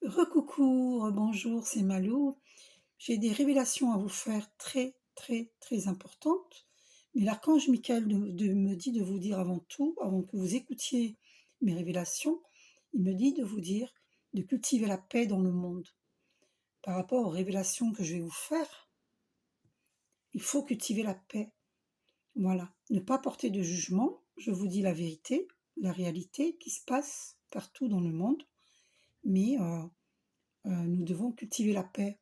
Recoucou, bonjour, c'est Malou. J'ai des révélations à vous faire très, très, très importantes. Mais l'archange Michael me dit de vous dire avant tout, avant que vous écoutiez mes révélations, il me dit de vous dire de cultiver la paix dans le monde. Par rapport aux révélations que je vais vous faire, il faut cultiver la paix. Voilà, ne pas porter de jugement. Je vous dis la vérité, la réalité qui se passe partout dans le monde. Mais nous devons cultiver la paix.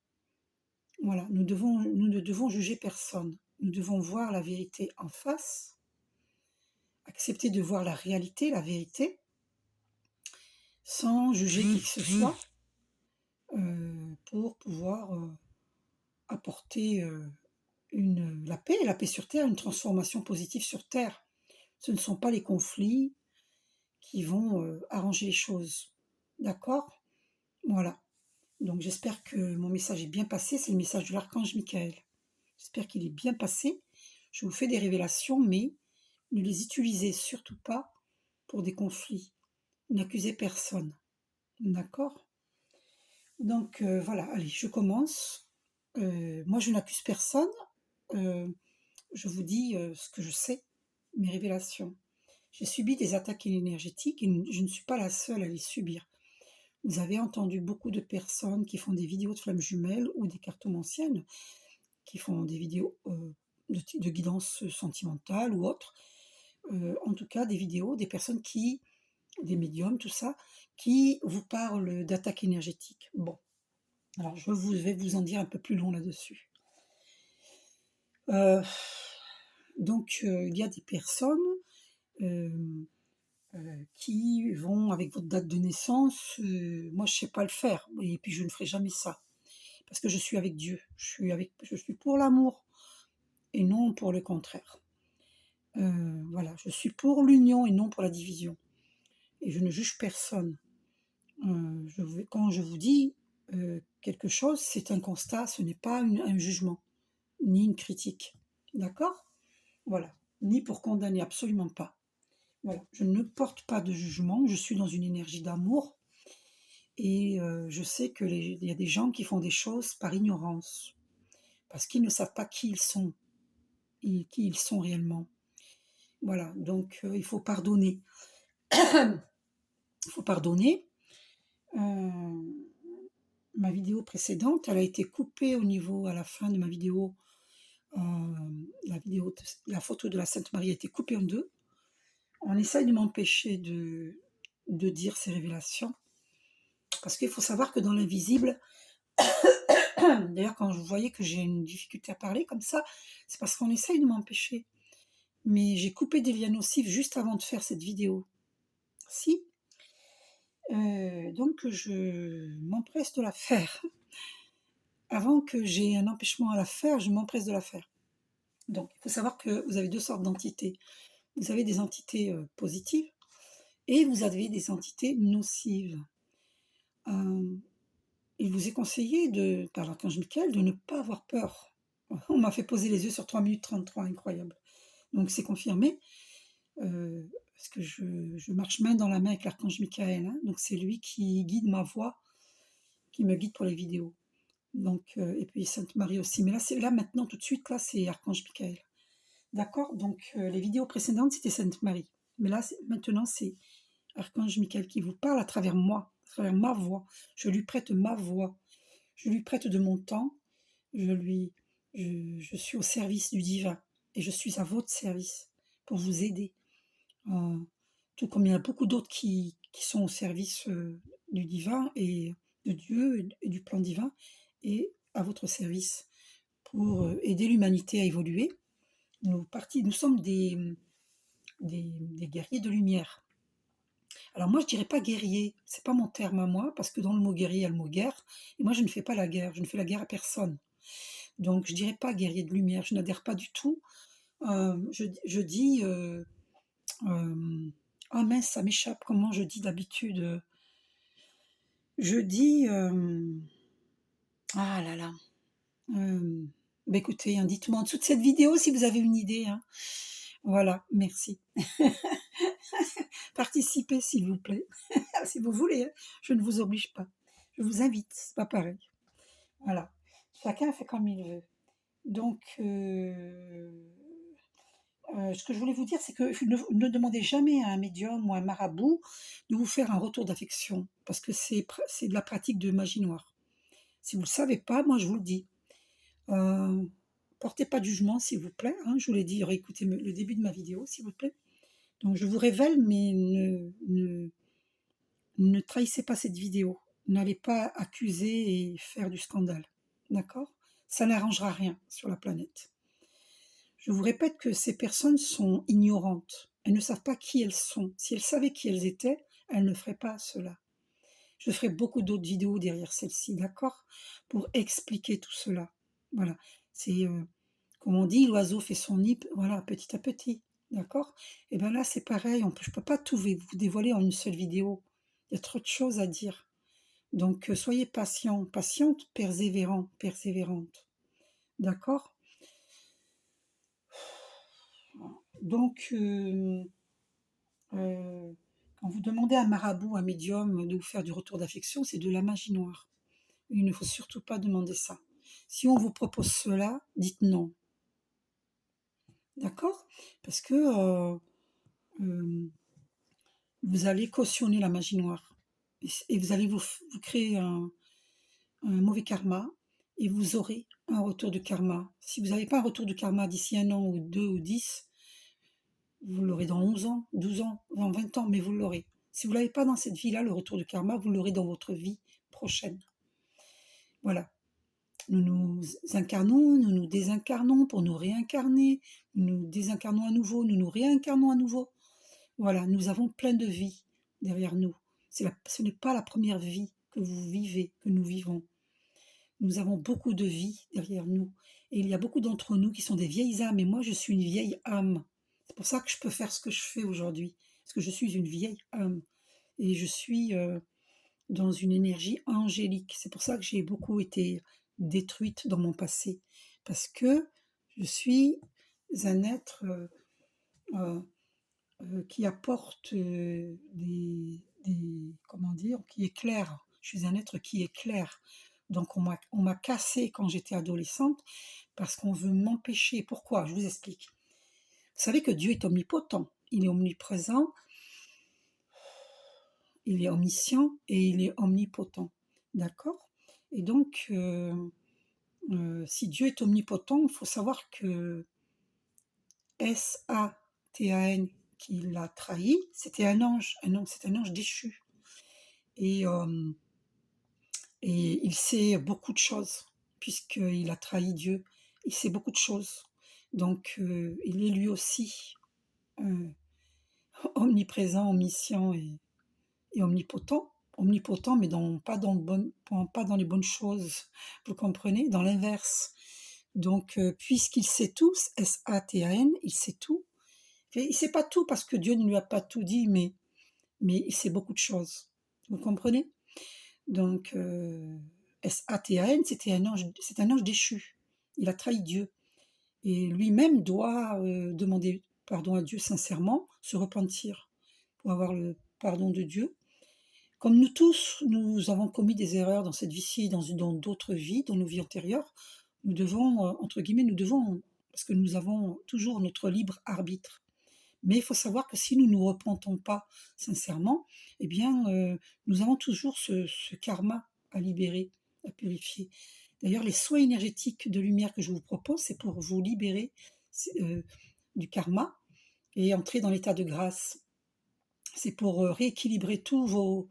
Voilà, nous ne devons juger personne. Nous devons voir la vérité en face, accepter de voir la réalité, la vérité, sans juger qui que ce soit, pour pouvoir apporter la paix sur Terre, une transformation positive sur Terre. Ce ne sont pas les conflits qui vont arranger les choses. D'accord? Voilà. Donc j'espère que mon message est bien passé. C'est le message de l'archange Michael. J'espère qu'il est bien passé. Je vous fais des révélations, mais ne les utilisez surtout pas pour des conflits. N'accusez personne. D'accord? Donc voilà, allez, je commence. Moi, je n'accuse personne. Euh, je vous dis ce que je sais, mes révélations. J'ai subi des attaques énergétiques et je ne suis pas la seule à les subir. Vous avez entendu beaucoup de personnes qui font des vidéos de flammes jumelles ou des cartomanciennes qui font des vidéos de guidance sentimentale ou autre. En tout cas, des vidéos, des personnes des médiums, tout ça, qui vous parlent d'attaque énergétique. Bon, alors vais vous en dire un peu plus long là-dessus. Euh, il y a des personnes euh, qui vont avec votre date de naissance. Moi, je ne sais pas le faire, et puis je ne ferai jamais ça, parce que je suis avec Dieu. Je suis pour l'amour et non pour le contraire. Voilà, je suis pour l'union et non pour la division. Et je ne juge personne. Quand je vous dis quelque chose, c'est un constat, ce n'est pas un jugement, ni une critique. D'accord? Voilà. Ni pour condamner, absolument pas. Voilà. Je ne porte pas de jugement, je suis dans une énergie d'amour et je sais qu'il y a des gens qui font des choses par ignorance, parce qu'ils ne savent pas qui ils sont, qui ils sont réellement. Voilà, donc il faut pardonner. Il faut pardonner. Ma vidéo précédente, elle a été coupée au niveau, à la fin de ma vidéo, la photo de la Sainte Marie a été coupée en deux. On essaye de m'empêcher de dire ces révélations, parce qu'il faut savoir que dans l'invisible, d'ailleurs quand vous voyez que j'ai une difficulté à parler comme ça, c'est parce qu'on essaye de m'empêcher. Mais j'ai coupé des liens nocifs juste avant de faire cette vidéo. Si. Donc je m'empresse de la faire. Avant que j'ai un empêchement à la faire, je m'empresse de la faire. Donc, il faut savoir que vous avez deux sortes d'entités. Vous avez des entités positives et vous avez des entités nocives. Il vous est conseillé, par l'archange Michael, de ne pas avoir peur. On m'a fait poser les yeux sur 3 minutes 33, incroyable. Donc, c'est confirmé, parce que je marche main dans la main avec l'archange Michael. Hein, donc, c'est lui qui guide ma voix, qui me guide pour les vidéos. Donc, et puis Sainte Marie aussi. Mais là maintenant, tout de suite, là, c'est Archange Michael. D'accord? Donc, les vidéos précédentes, c'était Sainte Marie. Mais là, maintenant, c'est Archange Michael qui vous parle à travers moi, à travers ma voix. Je lui prête ma voix. Je lui prête de mon temps. Je suis au service du divin. Et je suis à votre service pour vous aider. Euh, Tout comme il y a beaucoup d'autres qui sont au service du divin et de Dieu et du plan divin et à votre service pour aider l'humanité à évoluer. Nous sommes des guerriers de lumière. Alors moi, je dirais pas guerrier, c'est pas mon terme à moi, parce que dans le mot guerrier, il y a le mot guerre, et moi, je ne fais pas la guerre, je ne fais la guerre à personne. Donc, je dirais pas guerrier de lumière, je n'adhère pas du tout. Je dis, oh mince, ça m'échappe, comment je dis d'habitude. Je dis, ah là là, écoutez, hein, dites-moi en dessous de cette vidéo si vous avez une idée. Hein. Voilà, merci. Participez s'il vous plaît, si vous voulez, hein. Je ne vous oblige pas. Je vous invite, c'est pas pareil. Voilà. Chacun fait comme il veut. Donc, ce que je voulais vous dire, c'est que ne demandez jamais à un médium ou un marabout de vous faire un retour d'affection, parce que c'est de la pratique de magie noire. Si vous ne le savez pas, moi je vous le dis. Euh, Portez pas de jugement, s'il vous plaît, hein. Je vous l'ai dit, réécoutez le début de ma vidéo, s'il vous plaît. Donc je vous révèle, mais ne trahissez pas cette vidéo. N'allez pas accuser et faire du scandale. D'accord? Ça n'arrangera rien sur la planète. Je vous répète que ces personnes sont ignorantes. Elles ne savent pas qui elles sont. Si elles savaient qui elles étaient, elles ne feraient pas cela. Je ferai beaucoup d'autres vidéos derrière celle-ci, d'accord? Pour expliquer tout cela. Voilà. C'est, comme on dit, l'oiseau fait son nid, voilà, petit à petit. D'accord? Et bien là, c'est pareil. Je ne peux pas tout vous dévoiler en une seule vidéo. Il y a trop de choses à dire. Donc, soyez patient, patiente, persévérant, persévérante. D'accord? Donc, quand vous demandez à un marabout, un médium de vous faire du retour d'affection, c'est de la magie noire. Il ne faut surtout pas demander ça. Si on vous propose cela, dites non. D'accord? Parce que euh, vous allez cautionner la magie noire. Et vous allez vous créer un mauvais karma et vous aurez un retour de karma. Si vous n'avez pas un retour de karma d'ici 1 an ou 2 ou 10, vous l'aurez dans 11 ans, 12 ans, dans 20 ans, mais vous l'aurez. Si vous ne l'avez pas dans cette vie-là, le retour de karma, vous l'aurez dans votre vie prochaine. Voilà. Nous nous incarnons, nous nous désincarnons pour nous réincarner, nous nous désincarnons à nouveau, nous nous réincarnons à nouveau. Voilà, nous avons plein de vies derrière nous. Ce n'est pas la première vie que vous vivez, que nous vivons. Nous avons beaucoup de vies derrière nous. Et il y a beaucoup d'entre nous qui sont des vieilles âmes. Et moi, je suis une vieille âme. C'est pour ça que je peux faire ce que je fais aujourd'hui. Parce que je suis une vieille âme. Et je suis dans une énergie angélique. C'est pour ça que j'ai beaucoup été détruite dans mon passé. Parce que je suis un être euh, qui apporte comment dire, qui éclaire. Je suis un être qui éclaire. Donc on m'a cassé quand j'étais adolescente parce qu'on veut m'empêcher. Pourquoi? Je vous explique. Vous savez que Dieu est omnipotent, il est omniprésent, il est omniscient et il est omnipotent. D'accord? Et donc, si Dieu est omnipotent, il faut savoir que Satan qui l'a trahi, c'était un ange, c'est un ange déchu. Et, et il sait beaucoup de choses, puisqu'il a trahi Dieu. Il sait beaucoup de choses. Donc, il est lui aussi euh, omniprésent, omniscient et omnipotent. Omnipotent, mais pas dans les bonnes choses. Vous comprenez? Dans l'inverse. Donc, puisqu'il sait tout, Satan, il sait tout. Il ne sait pas tout parce que Dieu ne lui a pas tout dit, mais il sait beaucoup de choses. Vous comprenez? Donc, Satan, c'est un ange déchu. Il a trahi Dieu. Et lui-même doit demander pardon à Dieu sincèrement, se repentir pour avoir le pardon de Dieu. Comme nous tous, nous avons commis des erreurs dans cette vie-ci, dans d'autres vies, dans nos vies antérieures, nous devons, entre guillemets, parce que nous avons toujours notre libre arbitre. Mais il faut savoir que si nous ne nous repentons pas sincèrement, eh bien, nous avons toujours ce karma à libérer, à purifier. D'ailleurs, les soins énergétiques de lumière que je vous propose, c'est pour vous libérer du karma et entrer dans l'état de grâce. C'est pour rééquilibrer tous vos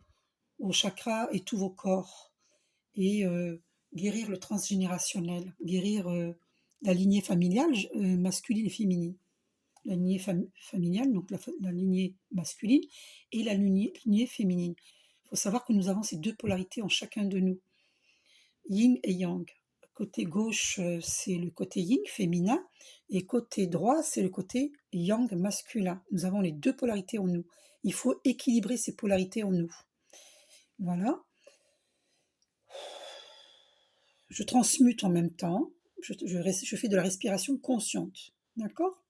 chakras et tous vos corps et guérir le transgénérationnel, guérir la lignée familiale masculine et féminine. La lignée familiale, donc la lignée masculine, et la lignée féminine. Il faut savoir que nous avons ces deux polarités en chacun de nous, yin et yang. Côté gauche, c'est le côté yin, féminin, et côté droit, c'est le côté yang, masculin. Nous avons les deux polarités en nous. Il faut équilibrer ces polarités en nous. Voilà. Je transmute en même temps. Je fais de la respiration consciente. D'accord?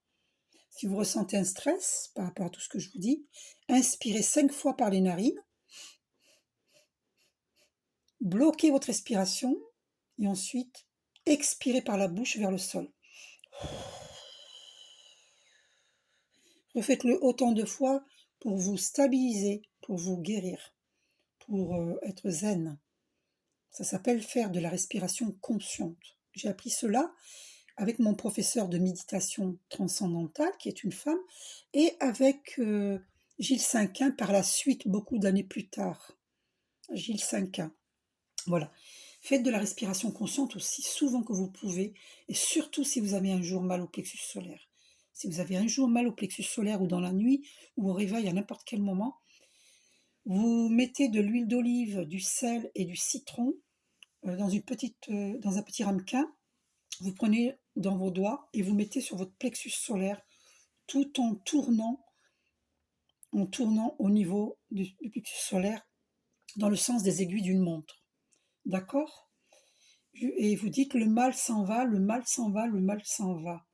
Si vous ressentez un stress par rapport à tout ce que je vous dis, inspirez 5 fois par les narines, bloquez votre respiration et ensuite expirez par la bouche vers le sol. Refaites-le autant de fois pour vous stabiliser, pour vous guérir, pour être zen. Ça s'appelle faire de la respiration consciente. J'ai appris cela avec mon professeur de méditation transcendantale, qui est une femme, et avec Gilles Cinquin par la suite, beaucoup d'années plus tard. Gilles Cinquin. Voilà. Faites de la respiration consciente aussi souvent que vous pouvez, et surtout si vous avez un jour mal au plexus solaire. Si vous avez un jour mal au plexus solaire ou dans la nuit, ou au réveil à n'importe quel moment, vous mettez de l'huile d'olive, du sel et du citron dans un petit ramequin. Vous prenez dans vos doigts et vous mettez sur votre plexus solaire tout en tournant au niveau du plexus solaire dans le sens des aiguilles d'une montre. D'accord? Et vous dites le mal s'en va, le mal s'en va, le mal s'en va.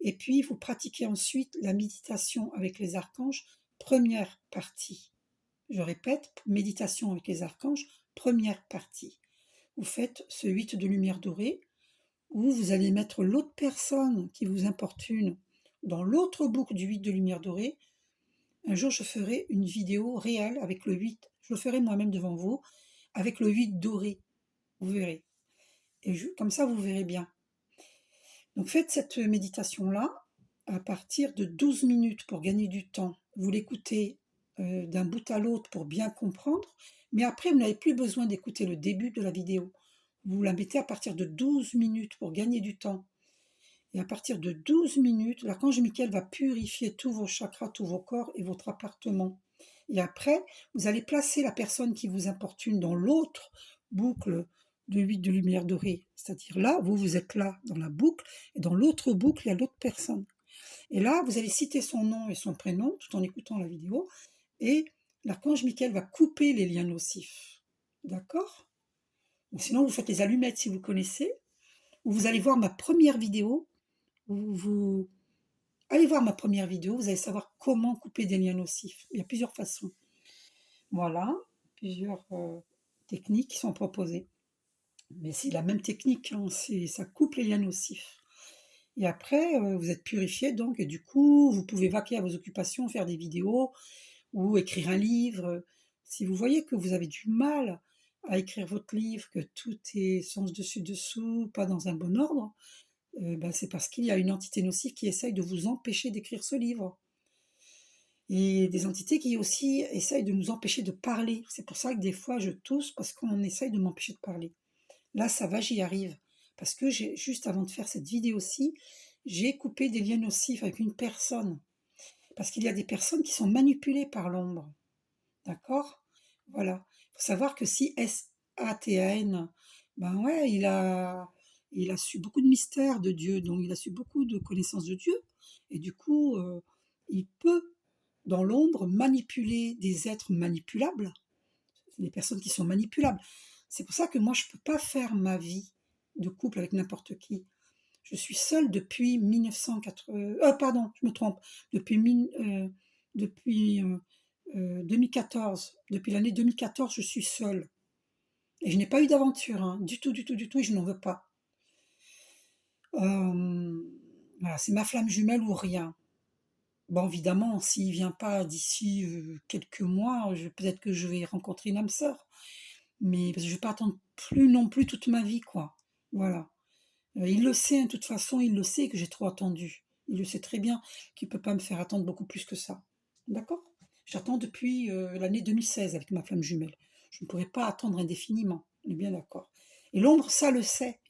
Et puis vous pratiquez ensuite la méditation avec les archanges, première partie. Je répète, méditation avec les archanges, première partie. Vous faites ce 8 de lumière dorée, où vous allez mettre l'autre personne qui vous importune dans l'autre boucle du 8 de lumière dorée. Un jour, je ferai une vidéo réelle avec le 8. Je le ferai moi-même devant vous, avec le 8 doré. Vous verrez. Et comme ça, vous verrez bien. Donc faites cette méditation-là à partir de 12 minutes pour gagner du temps. Vous l'écoutez d'un bout à l'autre pour bien comprendre, mais après, vous n'avez plus besoin d'écouter le début de la vidéo. Vous la mettez à partir de 12 minutes pour gagner du temps. Et à partir de 12 minutes, l'archange Michael va purifier tous vos chakras, tous vos corps et votre appartement. Et après, vous allez placer la personne qui vous importune dans l'autre boucle de 8 de lumière dorée. C'est-à-dire là, vous êtes là dans la boucle, et dans l'autre boucle, il y a l'autre personne. Et là, vous allez citer son nom et son prénom tout en écoutant la vidéo, et l'archange Michael va couper les liens nocifs. D'accord? Ou sinon, vous faites les allumettes si vous connaissez, ou vous allez voir ma première vidéo. Vous allez voir ma première vidéo, vous allez savoir comment couper des liens nocifs. Il y a plusieurs façons. Voilà, plusieurs techniques qui sont proposées. Mais c'est la même technique, hein, ça coupe les liens nocifs. Et après, vous êtes purifié donc, et du coup, vous pouvez vaquer à vos occupations, faire des vidéos ou écrire un livre. Si vous voyez que vous avez du mal à écrire votre livre, que tout est sens dessus-dessous, pas dans un bon ordre, c'est parce qu'il y a une entité nocive qui essaye de vous empêcher d'écrire ce livre. Et des entités qui aussi essayent de nous empêcher de parler. C'est pour ça que des fois je tousse, parce qu'on essaye de m'empêcher de parler. Là, ça va, j'y arrive. Parce que juste avant de faire cette vidéo-ci, j'ai coupé des liens nocifs avec une personne. Parce qu'il y a des personnes qui sont manipulées par l'ombre. D'accord? Voilà. Il faut savoir que si Satan, ben ouais, il a su beaucoup de mystères de Dieu, donc il a su beaucoup de connaissances de Dieu. Et du coup, il peut, dans l'ombre, manipuler des êtres manipulables, des personnes qui sont manipulables. C'est pour ça que moi, je ne peux pas faire ma vie de couple avec n'importe qui. Je suis seule depuis 1980. Pardon, je me trompe. Depuis 2014. Depuis l'année 2014, je suis seule. Et je n'ai pas eu d'aventure, hein, du tout, du tout, du tout, et je n'en veux pas. Voilà, c'est ma flamme jumelle ou rien. Bon, évidemment, s'il ne vient pas d'ici quelques mois, peut-être que je vais rencontrer une âme sœur. Mais parce que je ne vais pas attendre plus non plus toute ma vie, quoi. Voilà. Il le sait, hein, de toute façon, il le sait que j'ai trop attendu. Il le sait très bien qu'il ne peut pas me faire attendre beaucoup plus que ça. D'accord? J'attends depuis l'année 2016 avec ma flamme jumelle. Je ne pourrais pas attendre indéfiniment. On est bien d'accord. Et l'ombre, ça le sait.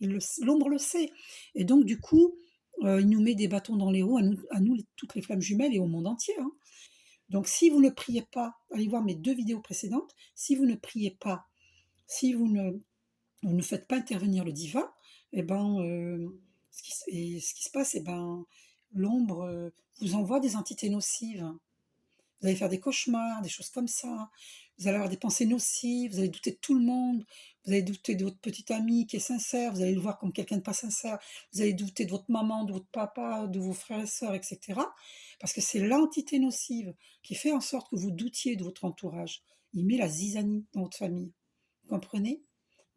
L'ombre le sait. Et donc, du coup, il nous met des bâtons dans les roues, à nous toutes les flammes jumelles et au monde entier. Hein. Donc, si vous ne priez pas, allez voir mes 2 vidéos précédentes, si vous ne priez pas, si vous ne faites pas intervenir le divin, eh ben, ce qui se passe, eh ben, l'ombre vous envoie des entités nocives. Vous allez faire des cauchemars, des choses comme ça. Vous allez avoir des pensées nocives, vous allez douter de tout le monde, vous allez douter de votre petit ami qui est sincère, vous allez le voir comme quelqu'un de pas sincère, vous allez douter de votre maman, de votre papa, de vos frères et sœurs, etc. Parce que c'est l'entité nocive qui fait en sorte que vous doutiez de votre entourage. Il met la zizanie dans votre famille. Vous comprenez?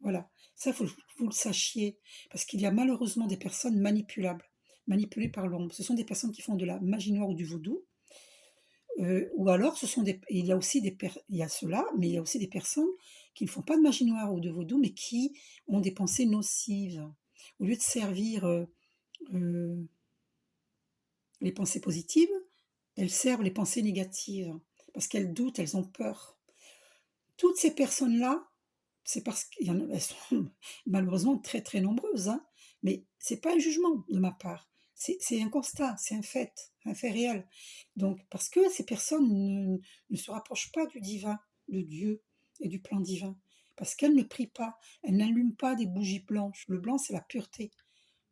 Voilà, ça, faut que vous le sachiez, parce qu'il y a malheureusement des personnes manipulables, manipulées par l'ombre. Ce sont des personnes qui font de la magie noire ou du vaudou, ou alors ce sont des il y a aussi il y a cela, mais il y a aussi des personnes qui ne font pas de magie noire ou de vaudou, mais qui ont des pensées nocives. Au lieu de servir, heu, les pensées positives, elles servent les pensées négatives, parce qu'elles doutent, elles ont peur. Toutes ces personnes-là, c'est parce qu'il y en a elles sont malheureusement très, très nombreuses, hein, mais c'est pas un jugement de ma part. C'est un constat, c'est un fait réel. Donc parce que ces personnes ne se rapprochent pas du divin, de Dieu et du plan divin, parce qu'elles ne prient pas, elles n'allument pas des bougies blanches. Le blanc, c'est la pureté.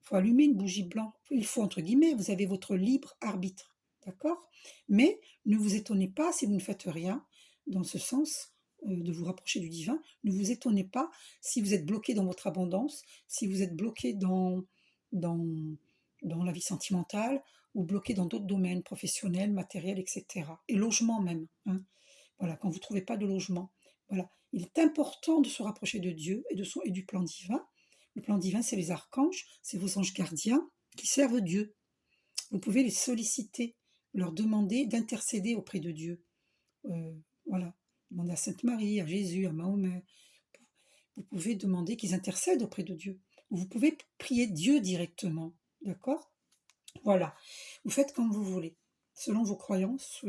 Il faut allumer une bougie blanche. Il faut, entre guillemets, vous avez votre libre arbitre, d'accord? Mais ne vous étonnez pas si vous ne faites rien dans ce sens de vous rapprocher du divin. Ne vous étonnez pas si vous êtes bloqué dans votre abondance, si vous êtes bloqué dans, dans la vie sentimentale ou bloqué dans d'autres domaines professionnels, matériels, etc. Et logement même, hein. Voilà, quand vous ne trouvez pas de logement. Voilà. Il est important de se rapprocher de Dieu et du plan divin. Le plan divin, c'est les archanges, c'est vos anges gardiens qui servent Dieu. Vous pouvez les solliciter, leur demander d'intercéder auprès de Dieu. Voilà. Demandez à Sainte Marie, à Jésus, à Mahomet. Vous pouvez demander qu'ils intercèdent auprès de Dieu. Vous pouvez prier Dieu directement. D'accord? Voilà. Vous faites comme vous voulez, selon vos croyances.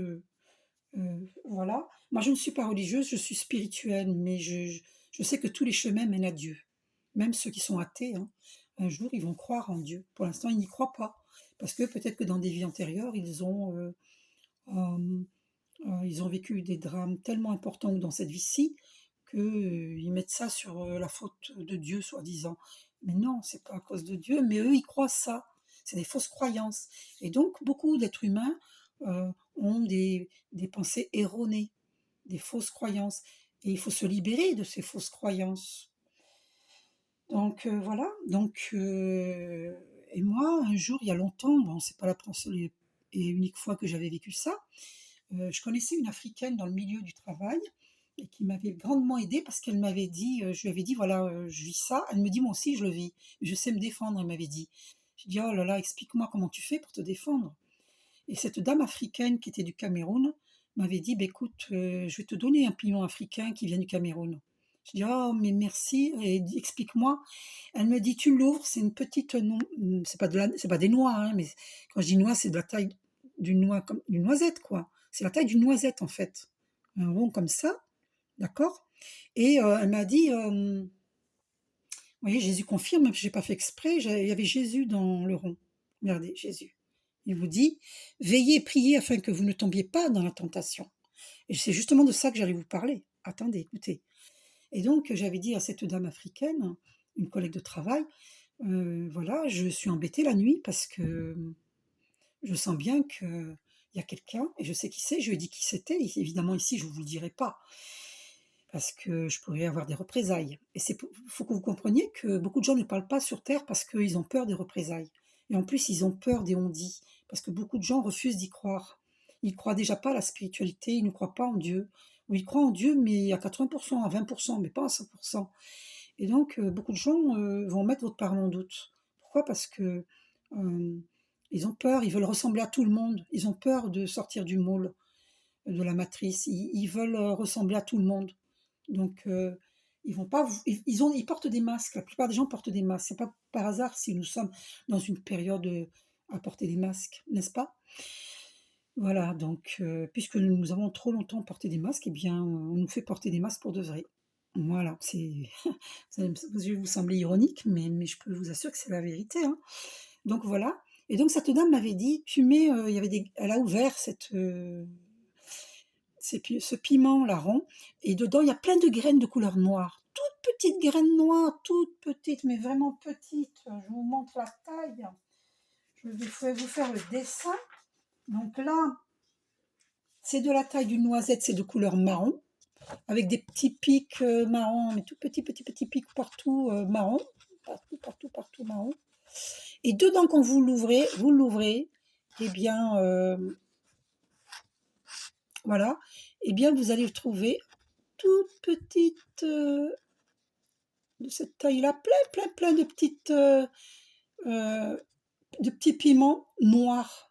Voilà. Moi, je ne suis pas religieuse, je suis spirituelle, mais je sais que tous les chemins mènent à Dieu. Même ceux qui sont athées, hein, un jour, ils vont croire en Dieu. Pour l'instant, ils n'y croient pas. Parce que peut-être que dans des vies antérieures, euh, ils ont vécu des drames tellement importants ou dans cette vie-ci qu'ils mettent ça sur la faute de Dieu, soi-disant. Mais non, c'est pas à cause de Dieu, mais eux, ils croient ça. C'est des fausses croyances. Et donc, beaucoup d'êtres humains ont des pensées erronées, des fausses croyances. Et il faut se libérer de ces fausses croyances. Donc voilà. Donc, et moi, un jour, il y a longtemps, bon, c'est pas la première et unique fois que j'avais vécu ça, je connaissais une Africaine dans le milieu du travail et qui m'avait grandement aidée parce qu'elle m'avait dit, je lui avais dit, voilà, je vis ça. Elle me dit, moi aussi, je le vis. Je sais me défendre, elle m'avait dit. Je dis, oh là là, explique-moi comment tu fais pour te défendre. Et cette dame africaine qui était du Cameroun m'avait dit, bah, écoute, je vais te donner un piment africain qui vient du Cameroun. Je dis, oh, mais merci, et explique-moi. Elle me dit, tu l'ouvres, c'est une petite, c'est pas des noix, hein, mais quand je dis noix, c'est de la taille d'une noix, comme une noisette, quoi. C'est la taille d'une noisette, en fait. Un rond comme ça, d'accord? Et elle m'a dit, vous voyez, Jésus confirme, même si j'ai pas fait exprès, il y avait Jésus dans le rond. Regardez, Jésus. Il vous dit, veillez et priez afin que vous ne tombiez pas dans la tentation. Et c'est justement de ça que j'allais vous parler. Attendez, écoutez. Et donc, j'avais dit à cette dame africaine, une collègue de travail, voilà, je suis embêtée la nuit parce que je sens bien qu'il y a quelqu'un, et je sais qui c'est, je lui ai dit qui c'était, et évidemment ici je ne vous le dirai pas, parce que je pourrais avoir des représailles. Et il faut que vous compreniez que beaucoup de gens ne parlent pas sur Terre parce qu'ils ont peur des représailles. Et en plus, ils ont peur des on-dit, parce que beaucoup de gens refusent d'y croire. Ils ne croient déjà pas à la spiritualité, ils ne croient pas en Dieu. Ou ils croient en Dieu, mais à 80%, à 20%, mais pas à 100%. Et donc, beaucoup de gens vont mettre votre parole en doute. Pourquoi? Parce que ils ont peur, ils veulent ressembler à tout le monde. Ils ont peur de sortir du moule, de la matrice. Ils veulent ressembler à tout le monde. Donc, ils vont pas, ils portent des masques. La plupart des gens portent des masques. C'est pas par hasard si nous sommes dans une période à porter des masques, n'est-ce pas? Voilà, donc, puisque nous avons trop longtemps porté des masques, eh bien, on nous fait porter des masques pour de vrai. Voilà, c'est je vais vous sembler ironique, mais je peux vous assurer que c'est la vérité, hein. Donc voilà. Et donc cette dame m'avait dit, tu mets, il y avait elle a ouvert ce piment larron, et dedans il y a plein de graines de couleur noire, toutes petites graines noires, toutes petites, mais vraiment petites. Je vous montre la taille. Je vais vous faire le dessin. Donc là, c'est de la taille d'une noisette, c'est de couleur marron, avec des petits pics marrons, mais tout petits, petits, petits pics partout marron, partout, partout, partout marron. Et dedans, quand vous l'ouvrez, eh bien, voilà, eh bien, vous allez trouver toutes petites, de cette taille-là, plein de petits piments noirs,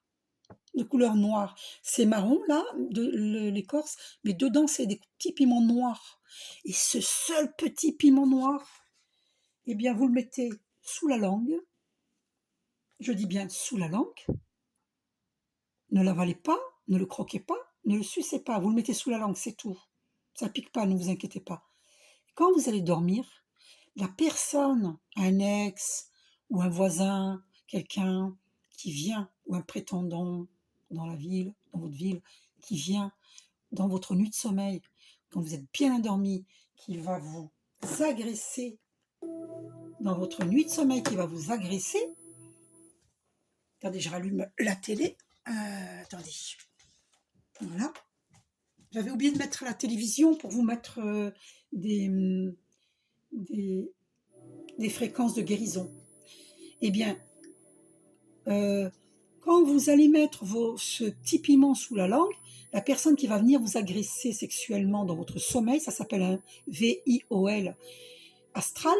de couleur noire. C'est marron là, l'écorce, mais dedans c'est des petits piments noirs. Et ce seul petit piment noir, eh bien vous le mettez sous la langue. Je dis bien sous la langue. Ne l'avalez pas, ne le croquez pas, ne le sucez pas. Vous le mettez sous la langue, c'est tout. Ça pique pas, ne vous inquiétez pas. Quand vous allez dormir, la personne, un ex ou un voisin, quelqu'un qui vient, ou un prétendant dans la ville, dans votre ville, qui vient dans votre nuit de sommeil, quand vous êtes bien endormi, qui va vous agresser, dans votre nuit de sommeil, qui va vous agresser. Attendez, je rallume la télé. Attendez. Voilà. J'avais oublié de mettre la télévision pour vous mettre des fréquences de guérison. Eh bien, quand vous allez mettre ce petit piment sous la langue, la personne qui va venir vous agresser sexuellement dans votre sommeil, ça s'appelle un VIOL astral,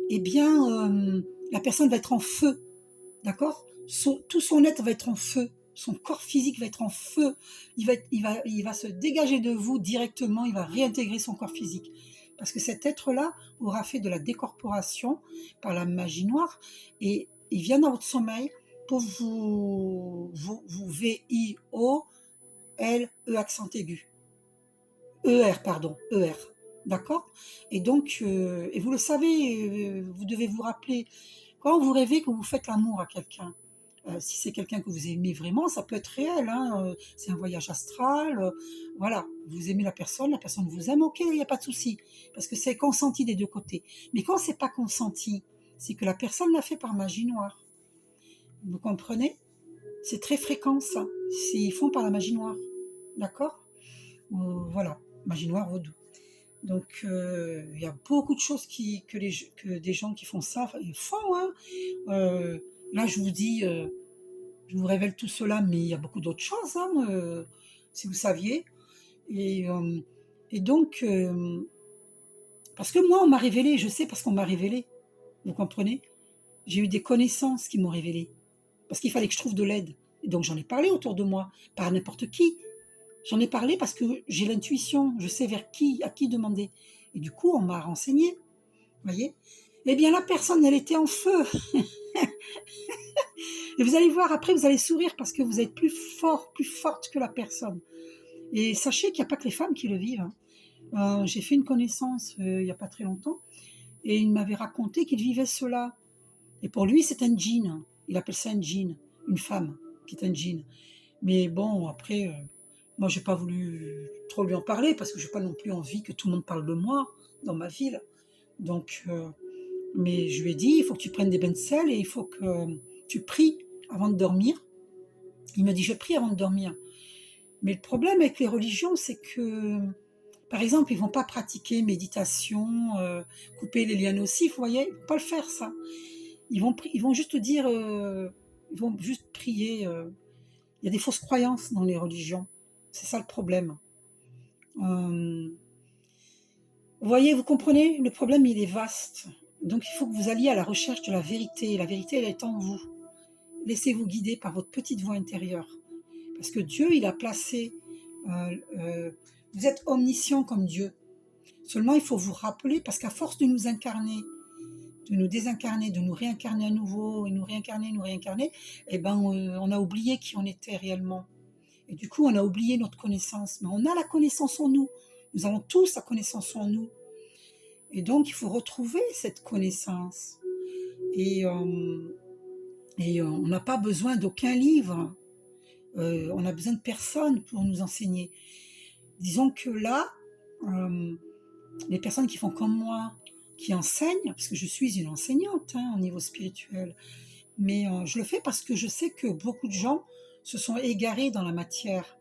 eh bien, la personne va être en feu, d'accord ? Tout son être va être en feu, son corps physique va être en feu, il va se dégager de vous directement, il va réintégrer son corps physique. Parce que cet être-là aura fait de la décorporation par la magie noire et il vient dans votre sommeil pour vous V-I-O-L-E accent aigu. E-R, pardon, E-R. D'accord ? Et donc, et vous le savez, vous devez vous rappeler, quand vous rêvez que vous faites l'amour à quelqu'un, si c'est quelqu'un que vous aimez vraiment, ça peut être réel, hein, c'est un voyage astral, voilà, vous aimez la personne vous aime, ok, il n'y a pas de souci, parce que c'est consenti des deux côtés. Mais quand c'est pas consenti, c'est que la personne l'a fait par magie noire. Vous comprenez ? C'est très fréquent ça, ils font par la magie noire, d'accord ? Voilà, magie noire vaudou. Donc, il y a beaucoup de choses que des gens qui font ça font. Hein. Là, je vous dis, je vous révèle tout cela, mais il y a beaucoup d'autres choses, hein, si vous saviez. Et, donc, parce que moi, on m'a révélé, je sais parce qu'on m'a révélé. Vous comprenez ? J'ai eu des connaissances qui m'ont révélé. Parce qu'il fallait que je trouve de l'aide. Et donc, j'en ai parlé autour de moi, par n'importe qui. J'en ai parlé parce que j'ai l'intuition, je sais à qui demander. Et du coup, on m'a renseigné, voyez. Eh bien, la personne, elle était en feu. Et vous allez voir, après, vous allez sourire parce que vous êtes plus fort, plus forte que la personne. Et sachez qu'il n'y a pas que les femmes qui le vivent. Hein. J'ai fait une connaissance il n'y a pas très longtemps et il m'avait raconté qu'il vivait cela. Et pour lui, c'est un djinn. Il appelle ça un djinn, une femme qui est un djinn. Mais bon, après, moi, j'ai pas voulu trop lui en parler parce que j'ai pas non plus envie que tout le monde parle de moi dans ma ville. Donc, mais je lui ai dit, il faut que tu prennes des bains de sel et il faut que tu pries avant de dormir. Il me dit, je prie avant de dormir. Mais le problème avec les religions, c'est que, par exemple, ils vont pas pratiquer méditation, couper les liens nocifs, vous voyez, ils vont pas le faire ça. Ils vont juste dire, ils vont juste prier. Il y a des fausses croyances dans les religions. C'est ça le problème. Vous voyez, vous comprenez, le problème, il est vaste. Donc, il faut que vous alliez à la recherche de la vérité. La vérité, elle est en vous. Laissez-vous guider par votre petite voix intérieure. Parce que Dieu, il a placé... vous êtes omniscient comme Dieu. Seulement, il faut vous rappeler, parce qu'à force de nous incarner, de nous désincarner, de nous réincarner à nouveau, et nous réincarner, eh ben, on a oublié qui on était réellement. Et du coup, on a oublié notre connaissance. Mais on a la connaissance en nous. Nous avons tous la connaissance en nous. Et donc, il faut retrouver cette connaissance. Et on n'a pas besoin d'aucun livre. On a besoin de personne pour nous enseigner. Disons que là, les personnes qui font comme moi, qui enseignent, parce que je suis une enseignante au niveau spirituel, mais je le fais parce que je sais que beaucoup de gens se sont égarés dans la matière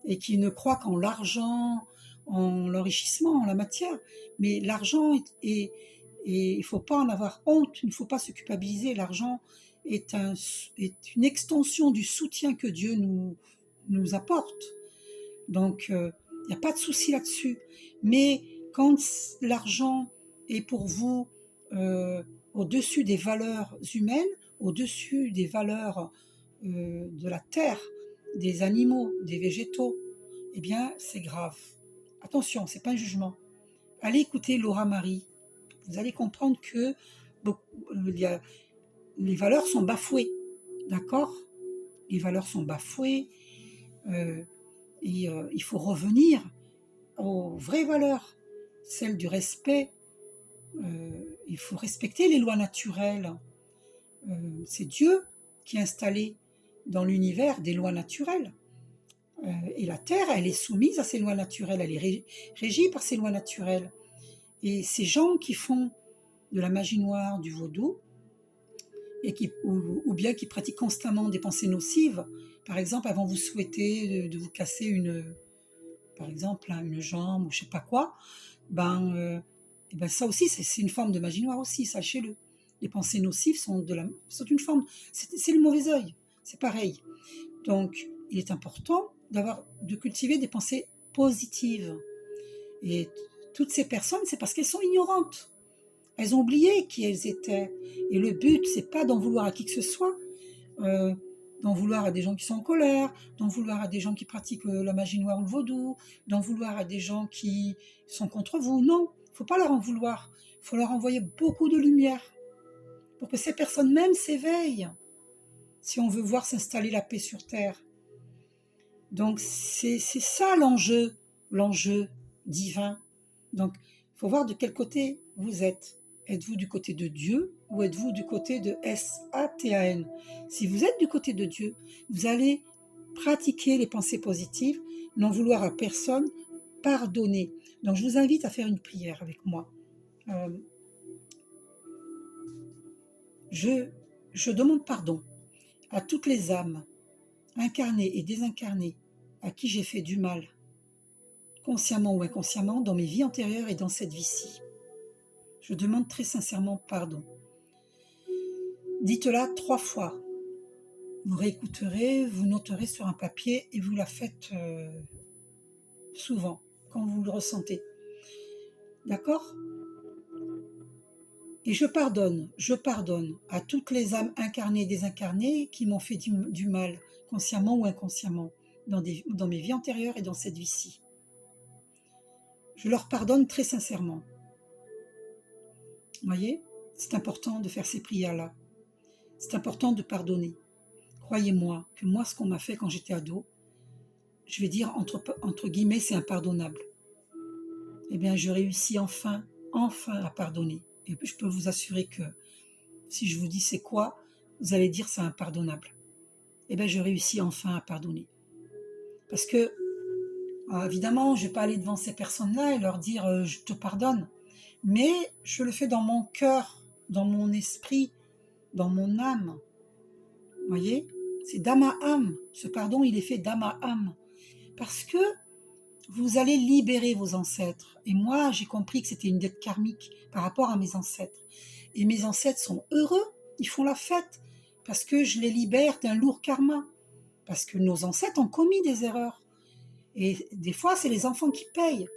et qui ne croient qu'en l'argent, en l'enrichissement, en la matière. Mais l'argent et il ne faut pas en avoir honte, il ne faut pas se culpabiliser. L'argent est une extension du soutien que Dieu nous apporte. Donc, il n'y a pas de souci là-dessus. Mais quand l'argent est pour vous au-dessus des valeurs humaines, au-dessus des valeurs de la terre, des animaux, des végétaux, eh bien, c'est grave. Attention, c'est pas un jugement. Allez écouter Laura Marie. Vous allez comprendre que les valeurs sont bafouées. D'accord? Les valeurs sont bafouées. Il faut revenir aux vraies valeurs, celles du respect. Il faut respecter les lois naturelles. C'est Dieu qui a installé dans l'univers des lois naturelles. Et la Terre, elle est soumise à ces lois naturelles, elle est régie par ces lois naturelles. Et ces gens qui font de la magie noire, du vaudou, ou bien qui pratiquent constamment des pensées nocives, par exemple, elles vont vous souhaiter de vous casser par exemple, une jambe ou je sais pas quoi, et ben ça aussi, c'est une forme de magie noire aussi, sachez-le. Les pensées nocives sont une forme, c'est le mauvais œil, c'est pareil. Donc, il est important de cultiver des pensées positives. Et toutes ces personnes, c'est parce qu'elles sont ignorantes. Elles ont oublié qui elles étaient. Et le but, c'est pas d'en vouloir à qui que ce soit, d'en vouloir à des gens qui sont en colère, d'en vouloir à des gens qui pratiquent la magie noire ou le vaudou, d'en vouloir à des gens qui sont contre vous. Non, il ne faut pas leur en vouloir. Il faut leur envoyer beaucoup de lumière pour que ces personnes même s'éveillent si on veut voir s'installer la paix sur Terre. Donc c'est ça l'enjeu divin. Donc il faut voir de quel côté vous êtes. Êtes-vous du côté de Dieu ou êtes-vous du côté de Satan? Si vous êtes du côté de Dieu, vous allez pratiquer les pensées positives, n'en vouloir à personne, pardonner. Donc je vous invite à faire une prière avec moi. Je demande pardon à toutes les âmes, incarnées et désincarnées, à qui j'ai fait du mal, consciemment ou inconsciemment, dans mes vies antérieures et dans cette vie-ci. Je demande très sincèrement pardon. Dites-la 3 fois. Vous réécouterez, vous noterez sur un papier et vous la faites souvent, quand vous le ressentez. D'accord? Et je pardonne à toutes les âmes incarnées et désincarnées qui m'ont fait du mal, consciemment ou inconsciemment, dans mes vies antérieures et dans cette vie-ci. Je leur pardonne très sincèrement. Vous voyez? C'est important de faire ces prières-là. C'est important de pardonner. Croyez-moi que moi, ce qu'on m'a fait quand j'étais ado, je vais dire entre guillemets, c'est impardonnable. Eh bien, je réussis enfin à pardonner. Et je peux vous assurer que si je vous dis c'est quoi, vous allez dire c'est impardonnable. Eh bien, je réussis enfin à pardonner. Parce que, évidemment, je ne vais pas aller devant ces personnes-là et leur dire je te pardonne. Mais je le fais dans mon cœur, dans mon esprit, dans mon âme. Vous voyez? C'est d'âme à âme. Ce pardon, il est fait d'âme à âme. Parce que vous allez libérer vos ancêtres. Et moi, j'ai compris que c'était une dette karmique par rapport à mes ancêtres. Et mes ancêtres sont heureux, ils font la fête, parce que je les libère d'un lourd karma. Parce que nos ancêtres ont commis des erreurs. Et des fois, c'est les enfants qui payent.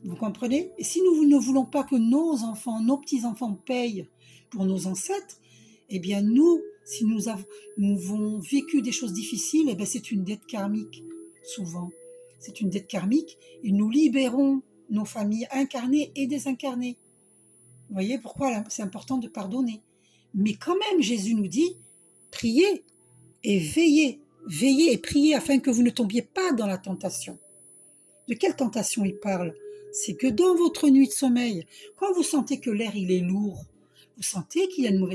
Vous comprenez? Et si nous ne voulons pas que nos enfants, nos petits-enfants payent pour nos ancêtres, eh bien nous, si nous avons vécu des choses difficiles, eh bien c'est une dette karmique, souvent. C'est une dette karmique et nous libérons nos familles incarnées et désincarnées. Vous voyez pourquoi c'est important de pardonner. Mais quand même, Jésus nous dit, priez et veillez. Veillez et priez afin que vous ne tombiez pas dans la tentation. De quelle tentation il parle? C'est que dans votre nuit de sommeil, quand vous sentez que l'air il est lourd, vous sentez qu'il y a une mauvaise